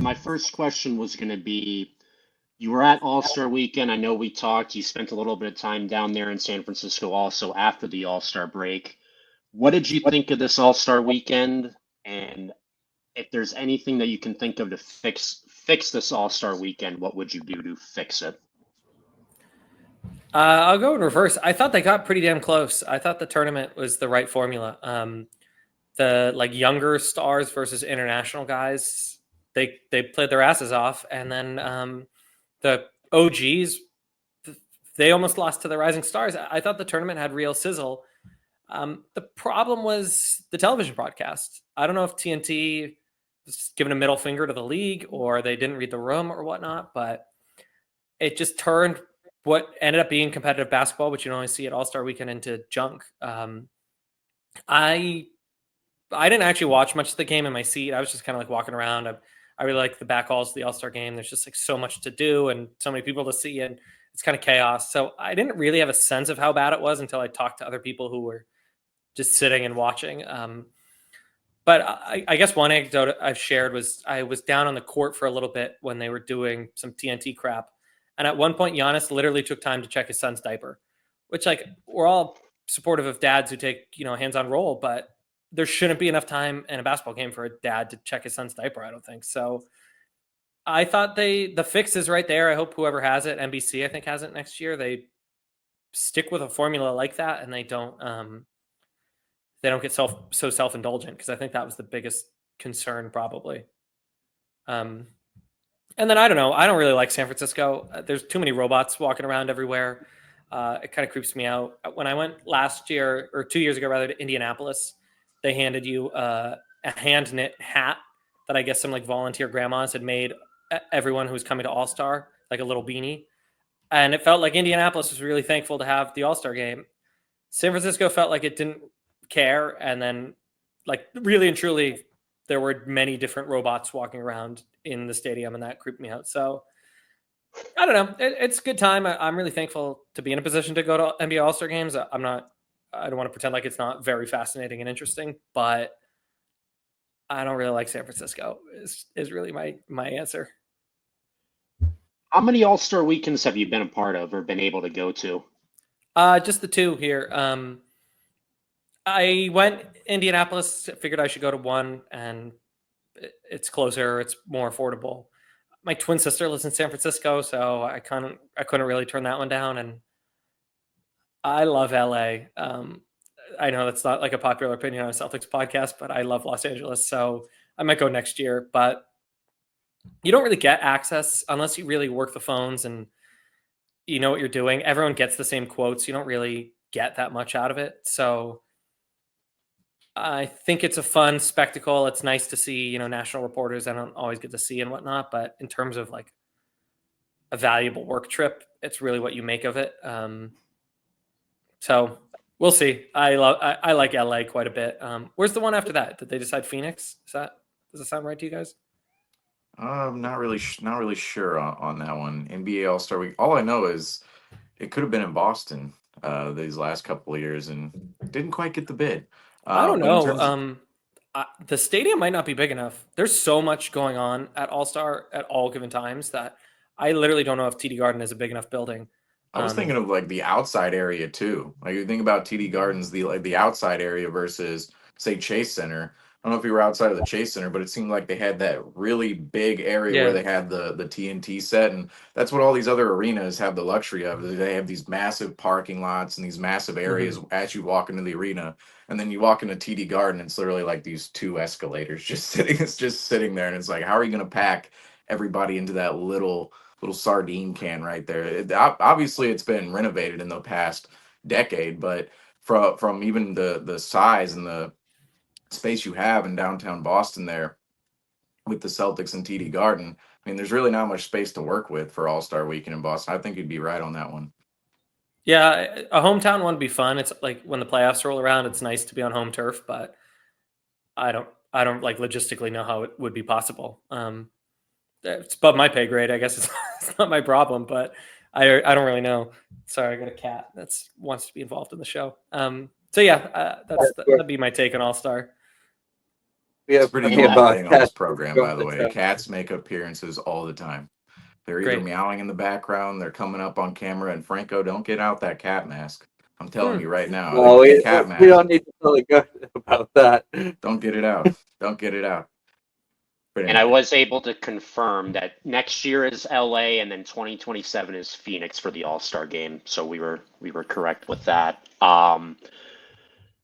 My first question was going to be, you were at All-Star Weekend. I know we talked. You spent a little bit of time down there in San Francisco also after the All-Star break. What did you think of this All-Star Weekend? And if there's anything that you can think of to fix this All-Star Weekend, what would you do to fix it? I'll go in reverse. I thought they got pretty damn close. I thought the tournament was the right formula. The like younger stars versus international guys, they played their asses off, and then the OGs, they almost lost to the rising stars. I thought the tournament had real sizzle. The problem was the television broadcast. I don't know if TNT was giving a middle finger to the league or they didn't read the room or whatnot, but it just turned what ended up being competitive basketball, which you only see at All-Star Weekend, into junk. I didn't actually watch much of the game in my seat. I was just kind of like walking around. I really like the back halls of the All-Star game. There's just like so much to do and so many people to see, and it's kind of chaos. So I didn't really have a sense of how bad it was until I talked to other people who were just sitting and watching. But I guess one anecdote I've shared was I was down on the court for a little bit when they were doing some TNT crap. And at one point, Giannis literally took time to check his son's diaper, which, like, we're all supportive of dads who take, a hands-on role, but there shouldn't be enough time in a basketball game for a dad to check his son's diaper, I don't think. So I thought the fix is right there. I hope whoever has it, NBC, I think, has it next year, they stick with a formula like that and they don't get so self-indulgent, because I think that was the biggest concern probably. And then I don't know. I don't really like San Francisco. There's too many robots walking around everywhere. It kind of creeps me out. When I went last year, or 2 years ago rather, to Indianapolis, they handed you a hand knit hat that I guess some like volunteer grandmas had made everyone who was coming to All-Star, like a little beanie. And it felt like Indianapolis was really thankful to have the All-Star game. San Francisco felt like it didn't care. And then, like, really and truly, there were many different robots walking around in the stadium, and that creeped me out. So I don't know. It's a good time. I'm really thankful to be in a position to go to NBA All-Star games. I don't want to pretend like it's not very fascinating and interesting, but I don't really like San Francisco is really my answer. How many All-Star weekends have you been a part of or been able to go to? Just the two here. I went Indianapolis, figured I should go to one, and it's closer, it's more affordable. My twin sister lives in San Francisco, so I couldn't really turn that one down. And I love LA. I know that's not like a popular opinion on a Celtics podcast, but I love Los Angeles, so I might go next year. But you don't really get access unless you really work the phones and you know what you're doing. Everyone gets the same quotes. You don't really get that much out of it. So I think it's a fun spectacle. It's nice to see, national reporters I don't always get to see and whatnot. But in terms of like a valuable work trip, it's really what you make of it. So we'll see. I like LA quite a bit. Where's the one after that? Did they decide Phoenix? Does that sound right to you guys? Not really, not really sure on that one. NBA All Star Week. All I know is it could have been in Boston these last couple of years and didn't quite get the bid. I don't But in know. terms of, The stadium might not be big enough. There's so much going on at All Star at all given times that I literally don't know if TD Garden is a big enough building. I was thinking of like the outside area too. Like you think about TD Gardens, the outside area versus say Chase Center. I don't know if you were outside of the Chase Center, but it seemed like they had that really big area where Yeah. they had the TNT set, and that's what all these other arenas have the luxury of. They have these massive parking lots and these massive areas Mhm. as you walk into the arena, and then you walk into TD Garden, it's literally like these two escalators just sitting. It's just sitting there, and it's like, how are you going to pack everybody into that little sardine can right there? Obviously, it's been renovated in the past decade, but from even the size and the space you have in downtown Boston there with the Celtics and TD Garden, I mean, there's really not much space to work with for All Star Weekend in Boston. I think you'd be right on that one. Yeah, a hometown one would be fun. It's like when the playoffs roll around, it's nice to be on home turf, but I don't like logistically know how it would be possible. It's above my pay grade. I guess it's not my problem, but I don't really know. Sorry, I got a cat that wants to be involved in the show. So yeah, that'd be my take on All Star. We It's have pretty plenty of normal thing on this cats program, going by the to way. town. Cats make appearances all the time. They're either Great. meowing in the background, they're coming up on camera, and Franco, don't get out that cat mask. I'm telling you right now. No, The cat we mask, don't need to tell the guy about that. don't get it out. Don't get it out. But And I anyway, was able to confirm that next year is LA and then 2027 is Phoenix for the All-Star game. So we were correct with that.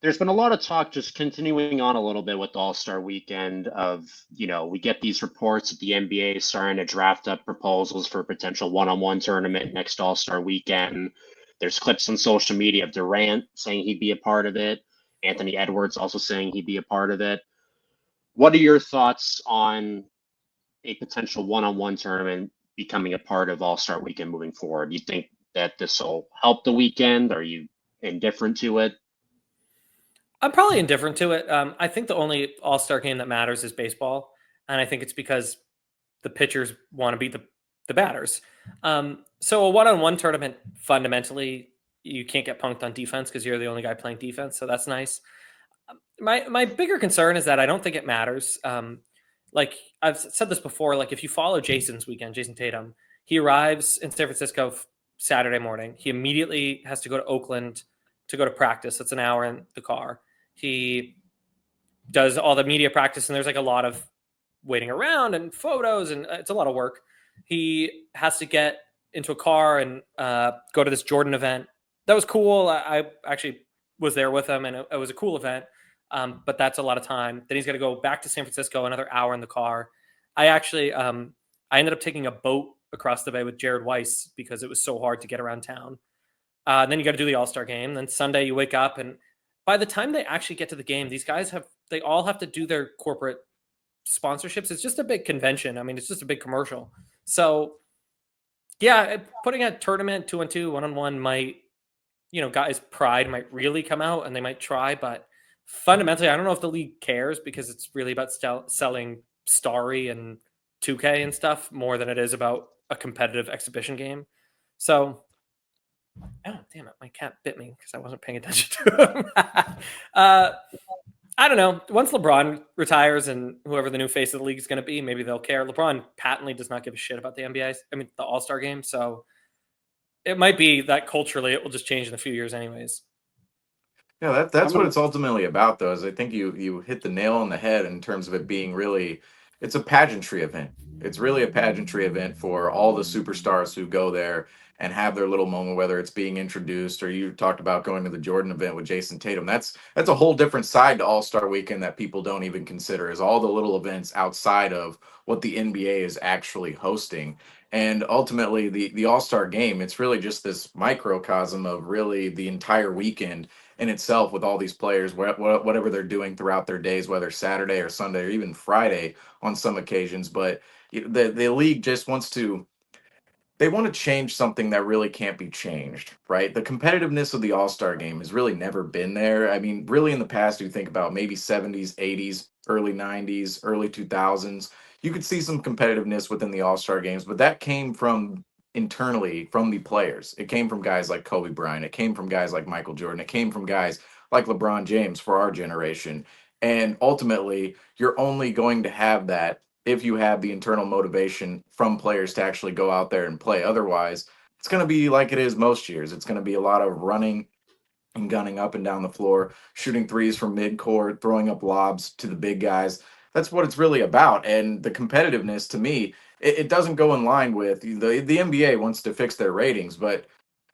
There's been a lot of talk, just continuing on a little bit with All-Star Weekend, of, we get these reports that the NBA is starting to draft up proposals for a potential one-on-one tournament next All-Star Weekend. There's clips on social media of Durant saying he'd be a part of it. Anthony Edwards also saying he'd be a part of it. What are your thoughts on a potential one-on-one tournament becoming a part of All-Star Weekend moving forward? Do you think that this will help the weekend? Are you indifferent to it? I'm probably indifferent to it. I think the only All-Star game that matters is baseball, and I think it's because the pitchers want to beat the batters. So a one-on-one tournament, fundamentally, you can't get punked on defense because you're the only guy playing defense, so that's nice. My bigger concern is that I don't think it matters. Like I've said this before, like if you follow Jason's weekend, Jason Tatum, he arrives in San Francisco Saturday morning. He immediately has to go to Oakland to go to practice. It's an hour in the car. He does all the media practice, and there's like a lot of waiting around and photos, and it's a lot of work. He has to get into a car and go to this Jordan event. That was cool. I actually was there with him, and it was a cool event. But that's a lot of time. Then he's got to go back to San Francisco, another hour in the car. I actually, I ended up taking a boat across the bay with Jared Weiss because it was so hard to get around town. And then you got to do the All-Star game. Then Sunday you wake up, and by the time they actually get to the game, these guys they all have to do their corporate sponsorships. It's just a big convention. I mean, it's just a big commercial. So yeah, putting a tournament 2-on-2, 1-on-1 might, guys' pride might really come out and they might try, but fundamentally, I don't know if the league cares because it's really about selling Starry and 2K and stuff more than it is about a competitive exhibition game. So, oh, damn it. My cat bit me because I wasn't paying attention to him. I don't know. Once LeBron retires and whoever the new face of the league is going to be, maybe they'll care. LeBron patently does not give a shit about the the All-Star game. So it might be that culturally it will just change in a few years anyways. yeah, that's what it's ultimately about, though. Is I think you hit the nail on the head in terms of it being really, it's a pageantry event. It's really a pageantry event for all the superstars who go there and have their little moment, whether it's being introduced or you talked about going to the Jordan event with Jason Tatum. That's a whole different side to All-Star Weekend that people don't even consider, is all the little events outside of what the NBA is actually hosting. And ultimately, the All-Star game, it's really just this microcosm of really the entire weekend in itself, with all these players, whatever they're doing throughout their days, whether Saturday or Sunday or even Friday on some occasions. But the league just wants to, they want to change something that really can't be changed, right? The competitiveness of the All-Star game has really never been there. I mean, really in the past, you think about maybe 70s, 80s, early 90s, early 2000s, you could see some competitiveness within the All-Star games, but that came from internally from the players. It came from guys like Kobe Bryant. It came from guys like Michael Jordan. It came from guys like LeBron James for our generation. And ultimately, you're only going to have that if you have the internal motivation from players to actually go out there and play. Otherwise, it's going to be like it is most years. It's going to be a lot of running and gunning up and down the floor, shooting threes from mid-court, throwing up lobs to the big guys. That's what it's really about. And the competitiveness, to me, it doesn't go in line with the NBA wants to fix their ratings, but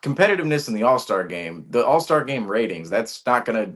competitiveness in the All-Star game ratings, that's not going to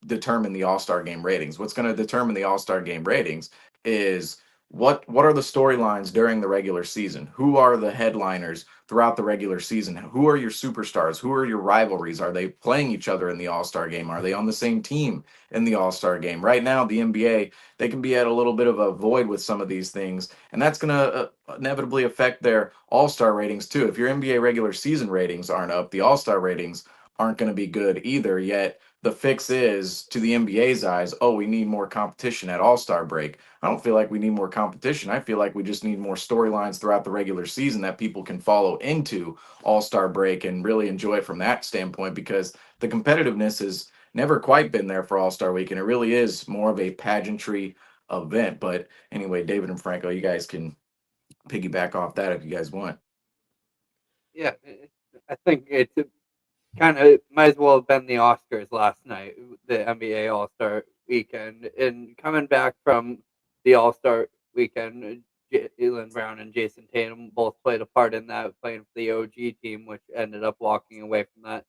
determine the All-Star game ratings. What's going to determine the All-Star game ratings is what are the storylines during the regular season? Who are the headliners throughout the regular season? Who are your superstars? Who are your rivalries? Are they playing each other in the All-Star game? Are they on the same team in the All-Star game? Right now, the NBA, they can be at a little bit of a void with some of these things, and that's going to inevitably affect their All-Star ratings too. If your NBA regular season ratings aren't up, the All-Star ratings aren't going to be good either. Yet the fix is, to the NBA's eyes, oh, we need more competition at All-Star break. I don't feel like we need more competition. I feel like we just need more storylines throughout the regular season that people can follow into All-Star break and really enjoy from that standpoint, because the competitiveness has never quite been there for All-Star week, and it really is more of a pageantry event. But anyway, David and Franco, you guys can piggyback off that if you guys want. Yeah, I think it's kind of might as well have been the Oscars last night, the NBA All Star Weekend, and coming back from the All Star Weekend, Jaylen Brown and Jason Tatum both played a part in that, playing for the OG team, which ended up walking away from that